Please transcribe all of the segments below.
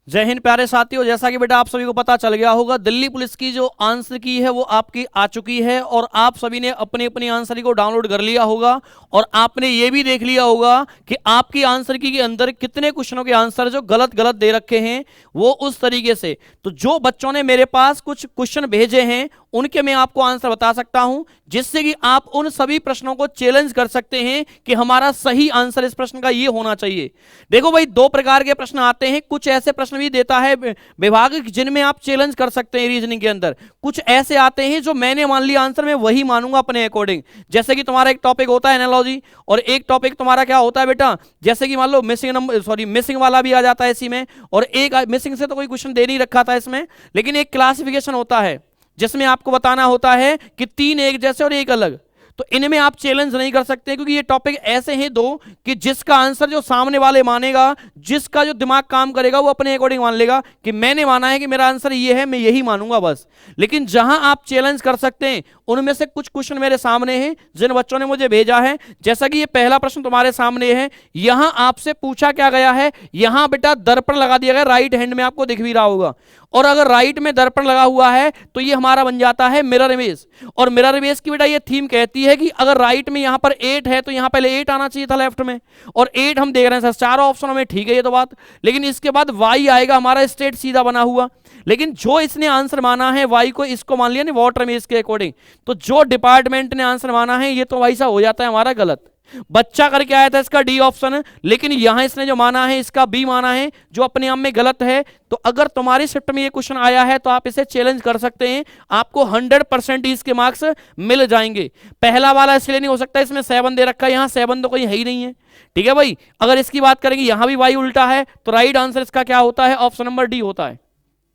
जय हिंद प्यारे साथियों, जैसा कि बेटा आप सभी को पता चल गया होगा, दिल्ली पुलिस की जो आंसर की है वो आपकी आ चुकी है और आप सभी ने अपनी अपनी आंसर की को डाउनलोड कर लिया होगा और आपने ये भी देख लिया होगा कि आपकी आंसर की के अंदर कितने क्वेश्चनों के आंसर जो गलत गलत दे रखे हैं वो उस तरीके से। तो जो बच्चों ने मेरे पास कुछ क्वेश्चन भेजे हैं उनके मैं आपको आंसर बता सकता हूं, जिससे कि आप उन सभी प्रश्नों को चैलेंज कर सकते हैं कि हमारा सही आंसर इस प्रश्न का ये होना चाहिए। देखो भाई, दो प्रकार के प्रश्न आते हैं। कुछ ऐसे प्रश्न भी देता है विभाग जिनमें आप चैलेंज कर सकते हैं रीजनिंग के अंदर। कुछ ऐसे आते हैं जो मैंने मान लिया आंसर मैं वही मानूंगा अपने अकॉर्डिंग। जैसे कि तुम्हारा एक टॉपिक होता है एनालॉजी और एक टॉपिक तुम्हारा क्या होता है बेटा, जैसे कि मान लो मिसिंग नंबर मिसिंग वाला भी आ जाता है इसी में, और एक मिसिंग से तो कोई क्वेश्चन दे नहीं रखा था इसमें, लेकिन एक क्लासिफिकेशन होता है जिसमें आपको बताना होता है कि तीन एक जैसे और एक अलग। तो इनमें आप चैलेंज नहीं कर सकते क्योंकि ये टॉपिक ऐसे हैं दो कि जिसका आंसर जो सामने वाले मानेगा, जिसका जो दिमाग काम करेगा वो अपने अकॉर्डिंग मान लेगा कि मैंने माना है कि मेरा आंसर ये है, मैं यही मानूंगा बस। लेकिन जहां आप चैलेंज कर सकते हैं उनमें से कुछ क्वेश्चन मेरे सामने हैं जिन बच्चों ने मुझे भेजा है। जैसा कि ये पहला प्रश्न तुम्हारे सामने है, यहां आपसे पूछा क्या गया है, यहां बेटा दर्पण लगा दिया गया, राइट हैंड में आपको दिख भी रहा होगा। और अगर राइट में दर्पण लगा हुआ है तो ये हमारा बन जाता है मिरर इमेज। और मिरर इमेज की बेटा ये थीम कहती है कि अगर राइट में यहां पर 8 है तो यहां पहले 8 आना चाहिए था लेफ्ट में, और 8 हम देख रहे हैं सर चारों ऑप्शनों में, ठीक है ये तो बात। लेकिन इसके बाद वाई आएगा हमारा स्ट्रेट सीधा बना हुआ, लेकिन जो इसने आंसर माना है वाई को, इसको मान लिया नहीं वाटर इमेज के अकॉर्डिंग, तो जो डिपार्टमेंट ने आंसर माना है ये तो भाई साहब हो जाता है हमारा गलत। बच्चा करके आया था इसका डी ऑप्शन, लेकिन यहां इसने जो माना है इसका बी माना है, जो अपने आप में गलत है। तो अगर तुम्हारी शिफ्ट में ये क्वेश्चन आया है तो आप इसे चैलेंज कर सकते हैं, आपको 100% इसके मार्क्स मिल जाएंगे। पहला वाला इसलिए नहीं हो सकता, इसमें 7 दे रखा है, यहां 7 तो कहीं है ही नहीं है, ठीक है भाई। अगर इसकी बात करेंगे यहां भी वाई उल्टा है तो राइट आंसर इसका क्या होता है, ऑप्शन नंबर डी होता है।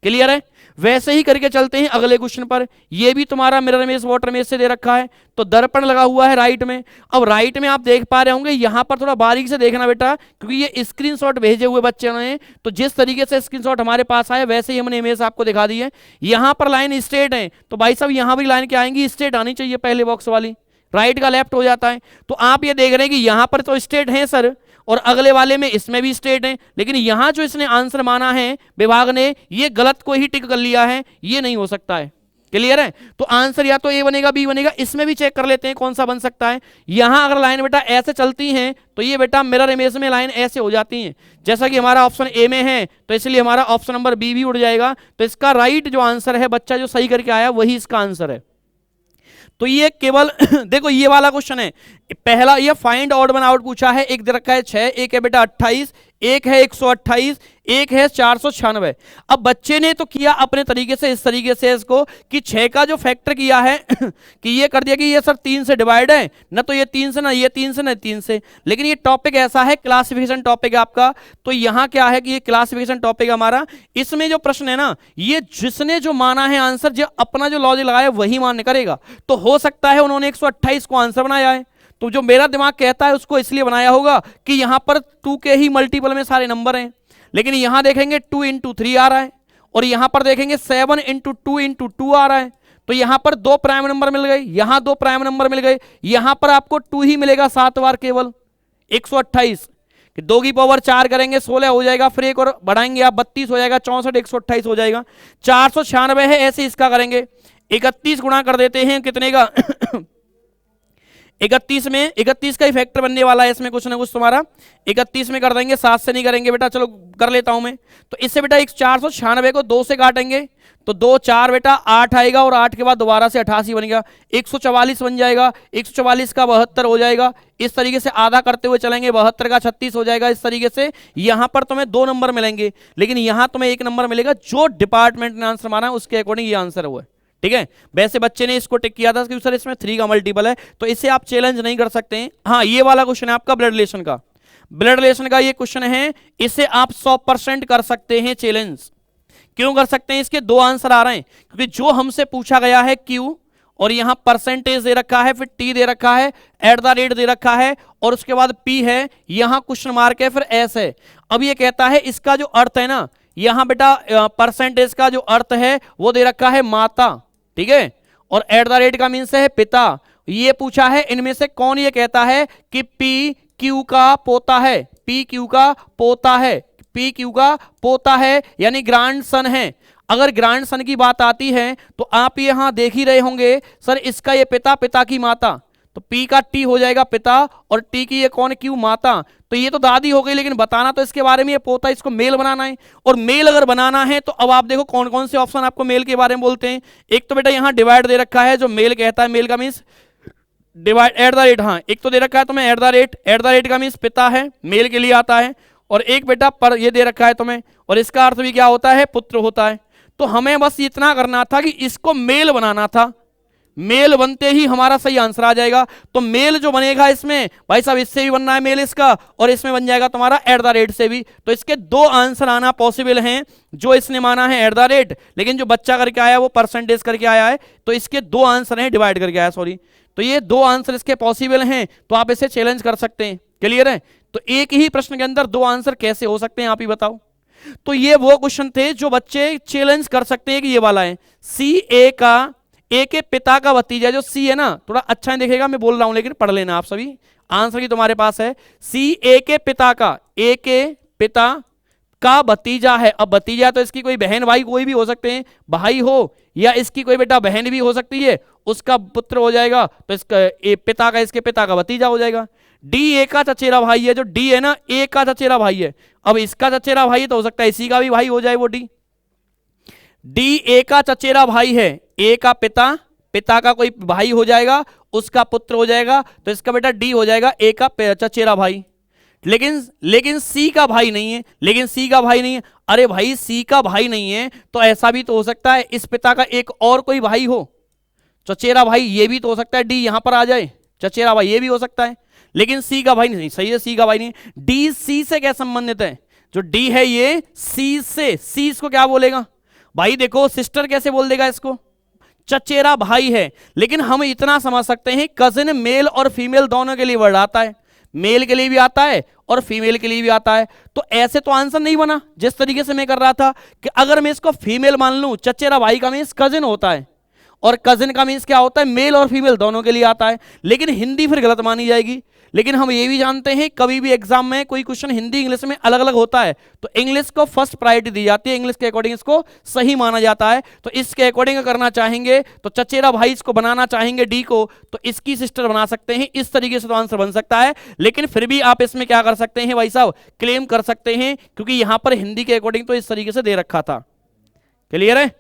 क्लियर है? वैसे ही करके चलते हैं अगले क्वेश्चन पर। ये भी तुम्हारा मिरर इमेज वाटर इमेज से दे रखा है, तो दर्पण लगा हुआ है राइट में। अब राइट में आप देख पा रहे होंगे, यहां पर थोड़ा बारीक से देखना बेटा, क्योंकि ये स्क्रीनशॉट भेजे हुए बच्चे ने, तो जिस तरीके से स्क्रीनशॉट हमारे पास आया वैसे ही हमने इमेज आपको दिखा दी है। यहां पर लाइन स्ट्रेट है तो भाई साहब यहां भी लाइन क्या आएंगी, स्ट्रेट आनी चाहिए पहले बॉक्स वाली, राइट का लेफ्ट हो जाता है। तो आप ये देख रहे हैं कि यहां पर तो स्ट्रेट है सर, और अगले वाले में इसमें भी स्ट्रेट है, लेकिन यहां जो इसने आंसर माना है विभाग ने, ये गलत को ही टिक कर लिया है, ये नहीं हो सकता है। क्लियर है? तो आंसर या तो ए बनेगा बी बनेगा, इसमें भी चेक कर लेते हैं कौन सा बन सकता है। यहां अगर लाइन बेटा ऐसे चलती हैं तो ये बेटा मिरर इमेज में लाइन ऐसे हो जाती हैं, जैसा कि हमारा ऑप्शन ए में है, तो इसलिए हमारा ऑप्शन नंबर बी भी उड़ जाएगा। तो इसका राइट जो आंसर है, बच्चा जो सही करके आया वही इसका आंसर है। तो ये केवल देखो ये वाला क्वेश्चन है पहला, ये फाइंड ऑड वन आउट पूछा है। एक दे रखा है 6, एक है बेटा 28, एक है 128, एक है 496। अब बच्चे ने तो किया अपने तरीके से, इस तरीके से इसको कि 6 का जो फैक्टर किया है कि ये कर दिया कि ये सर 3 से डिवाइड है, ना तो ये 3 से, ना ये 3 से, ना 3 से। लेकिन ये टॉपिक ऐसा है, क्लासिफिकेशन टॉपिक है आपका, तो यहां क्या है कि ये क्लासिफिकेशन टॉपिक हमारा, इसमें जो प्रश्न है ना, ये जिसने जो माना है आंसर, जो अपना जो लॉजिक लगाया वही मान्य करेगा। तो हो सकता है उन्होंने 128 को आंसर बनाया है, तो जो मेरा दिमाग कहता है उसको इसलिए बनाया होगा कि यहां पर 2 के ही मल्टीपल में सारे नंबर हैं। लेकिन यहां देखेंगे 2 into 3 आ रहा है, और यहां पर देखेंगे 7 into 2 into 2 आ रहा है, तो यहां पर 2 प्राइम नंबर मिल गए, यहां 2 प्राइम नंबर मिल गए, यहां पर आपको 2 ही मिलेगा 7 बार केवल 128। 2 की पावर 4 करेंगे 16 हो जाएगा, फिर एक और बढ़ाएंगे आप 32 हो जाएगा, 64 128 हो जाएगा, 496 है। ऐसे इसका करेंगे 31 गुणा कर देते हैं कितने का 31 में, 31 का ही फैक्टर बनने वाला है इसमें कुछ ना कुछ तुम्हारा, 31 में कर देंगे, 7 से नहीं करेंगे बेटा, चलो कर लेता हूं मैं। तो इससे बेटा 496 को 2 से काटेंगे तो 2 4 बेटा 8 आएगा, और 8 के बाद दोबारा से 88 बनेगा, 144 बन जाएगा, 144 का 72 हो जाएगा। इस तरीके से आधा करते हुए चलेंगे, 72 का 36 हो जाएगा। इस तरीके से यहां पर तुम्हें 2 नंबर मिलेंगे, लेकिन यहां तुम्हें 1 नंबर मिलेगा, जो डिपार्टमेंट ने आंसर माना उसके अकॉर्डिंग ये आंसर हुआ है, ठीक है। वैसे बच्चे ने इसको टिक किया था कि सर इसमें 3 का मल्टीपल है, तो इसे आप चैलेंज नहीं कर सकते हैं। हाँ, ये वाला क्वेश्चन है आपका ब्लड रिलेशन का, ब्लड रिलेशन का ये क्वेश्चन है, इसे आप 100% कर सकते हैं चैलेंज। क्यों कर सकते हैं? इसके 2 आंसर आ रहे हैं, क्योंकि जो हमसे पूछा गया है Q, और यहां परसेंटेज दे रखा है, फिर T दे रखा है, @ दे रखा है, और उसके बाद P है, यहां क्वेश्चन मार्क है, फिर S है। अब ये कहता है इसका जो अर्थ है ना, यहां बेटा परसेंटेज का जो अर्थ है वो दे रखा है माता, ठीक है, और @ का मीन्स है पिता। ये पूछा है इनमें से कौन ये कहता है कि P Q का पोता है, P Q का पोता है, पी क्यू का पोता है यानी ग्रैंड सन है। अगर ग्रैंड सन की बात आती है तो आप यहां देख ही रहे होंगे सर इसका ये पिता, पिता की माता, तो पी का टी हो जाएगा पिता और टी की ये कौन क्यू माता, तो ये तो दादी हो गई, लेकिन बताना तो इसके बारे में ये पोता, इसको मेल बनाना है। और मेल अगर बनाना है तो अब आप देखो कौन कौन से ऑप्शन आपको मेल के बारे में बोलते हैं। एक तो बेटा यहां डिवाइड दे रखा है जो मेल कहता है, मेल का means divide at the rate, हाँ एक तो दे रखा है तुम्हें एट द रेट का मीन्स पिता है, मेल के लिए आता है। और एक बेटा पर ये दे रखा है तुम्हें, और इसका अर्थ भी क्या होता है, पुत्र होता है। तो हमें बस इतना करना था कि इसको मेल बनाना था, मेल बनते ही हमारा सही आंसर आ जाएगा। तो मेल जो बनेगा इसमें भाई साहब इससे भी बनना है मेल इसका, और इसमें बन जाएगा तुम्हारा एट द रेट से भी। तो इसके दो आंसर आना पॉसिबल हैं, जो इसने माना है एट द रेट, लेकिन जो बच्चा करके आया वो परसेंटेज करके आया है, तो इसके दो आंसर हैं, डिवाइड करके आया सॉरी। तो ये दो आंसर इसके पॉसिबल हैं, तो आप इसे चैलेंज कर सकते हैं। क्लियर है? तो एक ही प्रश्न के अंदर दो आंसर कैसे हो सकते हैं आप ही बताओ। तो ये वो क्वेश्चन थे जो बच्चे चैलेंज कर सकते हैं कि ये वाला है सी ए का, ए के पिता का भतीजा, जो सी है ना थोड़ा अच्छा नहीं दिखेगा मैं बोल रहा हूं लेकिन पढ़ लेना आप सभी, आंसर की तुम्हारे पास है सी ए के पिता का, ए के पिता का भतीजा है। अब भतीजा तो इसकी कोई बहन भाई कोई भी हो सकते हैं, भाई हो या इसकी कोई बेटा बहन भी हो सकती है, उसका पुत्र हो जाएगा, तो इसका पिता का, इसके पिता का भतीजा हो जाएगा। डी ए का चचेरा भाई है, जो डी है ना ए का चचेरा भाई है, अब इसका चचेरा भाई तो हो सकता है इसी का भी भाई हो जाए वो डी। डी ए का चचेरा भाई है, ए का पिता, पिता का कोई भाई हो जाएगा, उसका पुत्र हो जाएगा, तो इसका बेटा डी हो जाएगा ए का चचेरा भाई। लेकिन सी का भाई नहीं है, लेकिन सी का भाई नहीं है। अरे भाई सी का भाई नहीं है तो ऐसा भी तो हो सकता है इस पिता का एक और कोई भाई हो, चचेरा भाई, ये भी तो हो सकता है, डी यहां पर आ जाए, चचेरा भाई ये भी हो सकता है, लेकिन सी का भाई नहीं। सही है, सी का भाई नहीं। डी सी से क्या संबंधित है, जो डी है ये सी से, सी इसको क्या बोलेगा भाई, देखो सिस्टर कैसे बोल देगा इसको, चचेरा भाई है। लेकिन हम इतना समझ सकते हैं कजिन मेल और फीमेल दोनों के लिए वर्ड आता है, मेल के लिए भी आता है और फीमेल के लिए भी आता है। तो ऐसे तो आंसर नहीं बना जिस तरीके से मैं कर रहा था कि अगर मैं इसको फीमेल मान लूं, चचेरा भाई का मीन्स कजिन होता है और कजिन का मीन्स क्या होता है, मेल और फीमेल दोनों के लिए आता है, लेकिन हिंदी फिर गलत मानी जाएगी। लेकिन हम ये भी जानते हैं कभी भी एग्जाम में कोई क्वेश्चन हिंदी इंग्लिश में अलग अलग होता है तो इंग्लिश को फर्स्ट प्रायोरिटी दी जाती है, इंग्लिश के अकॉर्डिंग इसको सही माना जाता है। तो इसके अकॉर्डिंग करना चाहेंगे तो चचेरा भाई इसको बनाना चाहेंगे डी को, तो इसकी सिस्टर बना सकते हैं, इस तरीके से तो आंसर बन सकता है। लेकिन फिर भी आप इसमें क्या कर सकते हैं भाई साहब, क्लेम कर सकते हैं, क्योंकि यहां पर हिंदी के अकॉर्डिंग तो इस तरीके से दे रखा था। क्लियर है?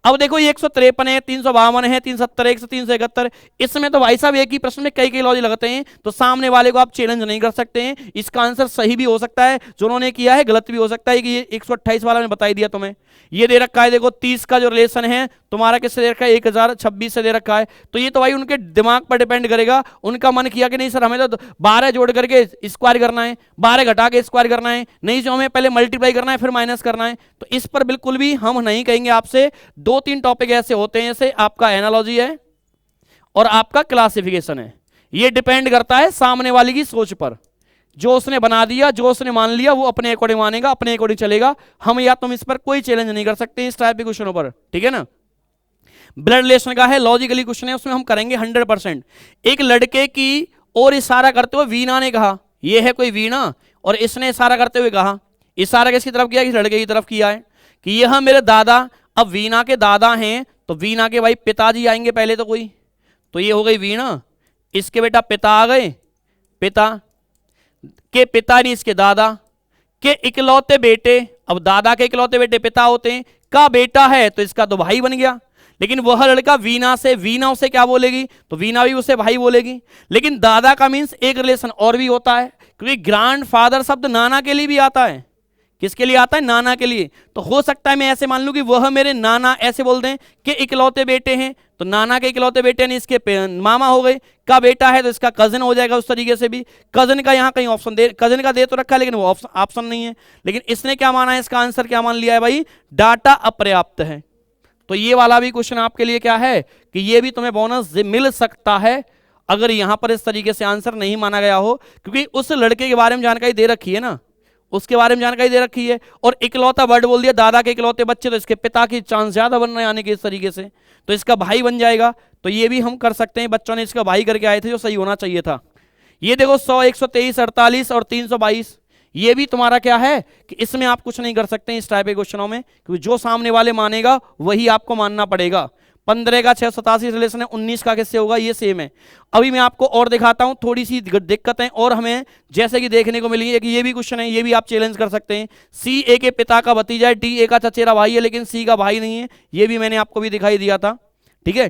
अब देखो ये 153 है, 352 है, 370 है, 371, इसमें तो भाई साहब एक ही प्रश्न में कई कई लॉजिक लगते हैं, तो सामने वाले को आप चैलेंज नहीं कर सकते हैं। इसका आंसर सही भी हो सकता है, जो उन्होंने किया है गलत भी हो सकता है, कि ये 128 वाला मैंने बता दिया तुम्हें। ये दे रखा है देखो 30 का जो रिलेशन है तुम्हारा किससे दे रखा है, 1026 से दे रखा है। तो ये तो भाई उनके दिमाग पर डिपेंड करेगा, उनका मन किया कि नहीं सर हमें तो 12 जोड़ करके स्क्वायर करना है, 12 घटा के स्क्वायर करना है, नहीं जो हमें पहले मल्टीप्लाई करना है फिर माइनस करना है। तो इस पर बिल्कुल भी हम नहीं कहेंगे आपसे। दो तीन टॉपिक ऐसे होते हैं, जैसे आपका एनालॉजी है और आपका क्लासिफिकेशन है, ये डिपेंड करता है सामने वाले की सोच पर। जो उसने बना दिया, जो उसने मान लिया, वो अपने अकॉर्डिंग मानेगा, अपने अकॉर्डिंग चलेगा। हम या तुम इस पर कोई चैलेंज नहीं कर सकते इस टाइप के क्वेश्चनों पर, ठीक है ना। ब्लड रिलेशन का है, लॉजिकली क्वेश्चन है, उसमें हम करेंगे 100%। एक लड़के की और इशारा करते हुए वीणा ने कहा, यह है कोई वीणा, और इसने इशारा करते हुए कहा, इशारा किसकी तरफ किया, किस लड़के की तरफ किया है, कि यह मेरे दादा। अब वीणा के दादा हैं तो वीणा के भाई पिताजी आएंगे पहले तो कोई, तो ये हो गई वीणा, इसके बेटा पिता आ गए, पिता के पिता नहीं इसके दादा के इकलौते बेटे। अब दादा के इकलौते बेटे पिता होते हैं, का बेटा है तो इसका तो भाई बन गया। लेकिन वह लड़का वीणा से, वीणा उसे क्या बोलेगी, तो वीणा भी उसे भाई बोलेगी। लेकिन दादा का मीन्स एक रिलेशन और भी होता है, क्योंकि ग्रैंड फादर शब्द नाना के लिए भी आता है। किसके लिए आता है, नाना के लिए। तो हो सकता है मैं ऐसे मान लूं कि वह मेरे नाना, ऐसे बोल दें कि इकलौते बेटे हैं, तो नाना के इकलौते बेटे नहीं इसके मामा हो गए, का बेटा है तो इसका कजिन हो जाएगा। उस तरीके से भी कजिन का यहाँ कहीं ऑप्शन दे, कजिन का दे तो रखा है लेकिन वो ऑप्शन नहीं है। लेकिन इसने क्या माना है, इसका आंसर क्या मान लिया है भाई, डाटा अपर्याप्त है। तो ये वाला भी क्वेश्चन आपके लिए क्या है कि ये भी तुम्हें बोनस मिल सकता है अगर यहां पर इस तरीके से आंसर नहीं माना गया हो, क्योंकि उस लड़के के बारे में जानकारी दे रखी है ना, उसके बारे में जानकारी दे रखी है, और इकलौता वर्ड बोल दिया, दादा के इकलौते बच्चे, तो इसके पिता की चांस ज्यादा बन रहे आने के इस तरीके से, तो इसका भाई बन जाएगा। तो ये भी हम कर सकते हैं, बच्चों ने इसका भाई करके आए थे जो सही होना चाहिए था। ये देखो 100, 123, 48 और 322, ये भी तुम्हारा क्या है कि इसमें आप कुछ नहीं कर सकते इस टाइप के क्वेश्चनों में, क्योंकि जो सामने वाले मानेगा वही आपको मानना पड़ेगा। 15 का 687 रिलेशन है, 19 का किससे होगा, ये सेम है। अभी मैं आपको और दिखाता हूं, थोड़ी सी दिक्कतें और हमें जैसे कि देखने को मिली है कि ये भी क्वेश्चन है, ये भी आप चैलेंज कर सकते हैं। सी ए के पिता का भतीजा है, डी ए का चचेरा भाई है, लेकिन सी का भाई नहीं है, ये भी मैंने आपको भी दिखाई दिया था। ठीक है,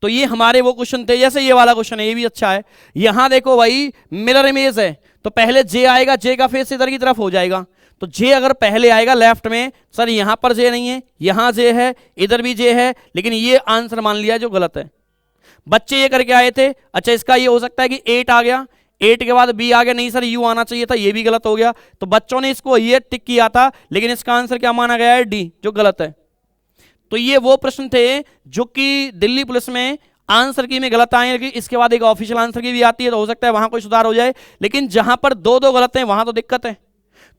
तो ये हमारे वो क्वेश्चन थे। जैसे ये वाला क्वेश्चन है, ये भी अच्छा है। यहां देखो भाई मिरर इमेज है, तो पहले जे आएगा, जे का फेस इधर की तरफ हो जाएगा, तो जे अगर पहले आएगा लेफ्ट में, सर यहां पर जे नहीं है, यहां जे है, इधर भी जे है, लेकिन ये आंसर मान लिया जो गलत है। बच्चे ये करके आए थे, अच्छा इसका ये हो सकता है कि 8 आ गया, 8 के बाद बी आ गया, नहीं सर यू आना चाहिए था, ये भी गलत हो गया। तो बच्चों ने इसको ये टिक किया था, लेकिन इसका आंसर क्या माना गया है, डी, जो गलत है। तो ये वो प्रश्न थे जो कि दिल्ली पुलिस में आंसर की में गलत आए, लेकिन इसके बाद एक ऑफिशियल आंसर की भी आती है, तो हो सकता है वहां कोई सुधार हो जाए। लेकिन जहां पर दो दो गलत हैं वहां तो दिक्कत है।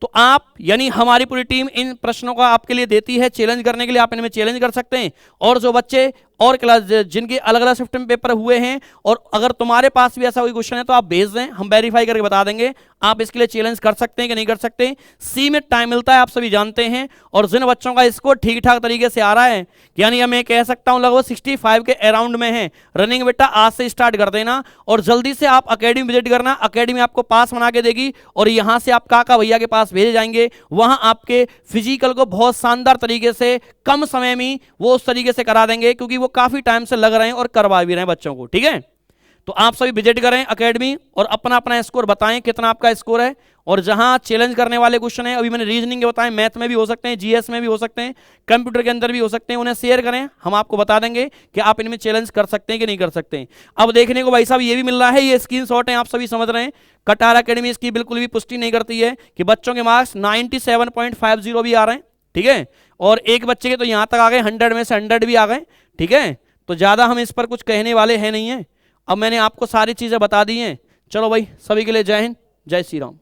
तो आप यानी हमारी पूरी टीम इन प्रश्नों का आपके लिए देती है चैलेंज करने के लिए, आप इनमें चैलेंज कर सकते हैं। और जो बच्चे और क्लास जिनके अलग अलग शिफ्ट में पेपर हुए हैं, और अगर तुम्हारे पास भी ऐसा कोई क्वेश्चन है तो आप भेज दें, हम वेरीफाई करके बता देंगे। आप इसके लिए चैलेंज कर सकते हैं कि नहीं कर सकते। सी में टाइम मिलता है, आप सभी जानते हैं। और जिन बच्चों का स्कोर ठीक ठाक तरीके से आ रहा है, यानी मैं कह सकता हूं लगभग 65 के अराउंड में है, रनिंग बेटा आज से स्टार्ट कर देना और जल्दी से आप अकेडमी विजिट करना। अकेडमी आपको पास बना के देगी और यहां से आप काका भैया के पास भेजे जाएंगे। वहां आपके फिजिकल को बहुत शानदार तरीके से कम समय में वो उस तरीके से करा देंगे, क्योंकि वो काफी टाइम से लग रहे हैं और करवा भी रहे हैं बच्चों को। ठीक है, तो आप सभी विजिट करें अकेडमी और अपना अपना स्कोर बताएं कितना आपका स्कोर है। और जहां चैलेंज करने वाले क्वेश्चन है, अभी मैंने रीजनिंग के बताएं, मैथ में भी हो सकते हैं, जीएस में भी हो सकते हैं, कंप्यूटर के अंदर भी हो सकते हैं, उन्हें शेयर करें, हम आपको बता देंगे कि आप इनमें चैलेंज कर सकते हैं कि नहीं कर सकते हैं। अब देखने को भाई साहब ये भी मिल रहा है, ये स्क्रीनशॉट है, आप सभी समझ रहे हैं। कटार अकेडमी इसकी बिल्कुल भी पुष्टि नहीं करती है कि बच्चों के मार्क्स 97.50 भी आ रहे हैं। ठीक है, और एक बच्चे के तो यहां तक आ गए 100 में से 100 भी आ गए। ठीक है, तो ज्यादा हम इस पर कुछ कहने वाले हैं नहीं है। अब मैंने आपको सारी चीजें बता दी हैं। चलो भाई, सभी के लिए जय हिंद, जय श्री राम।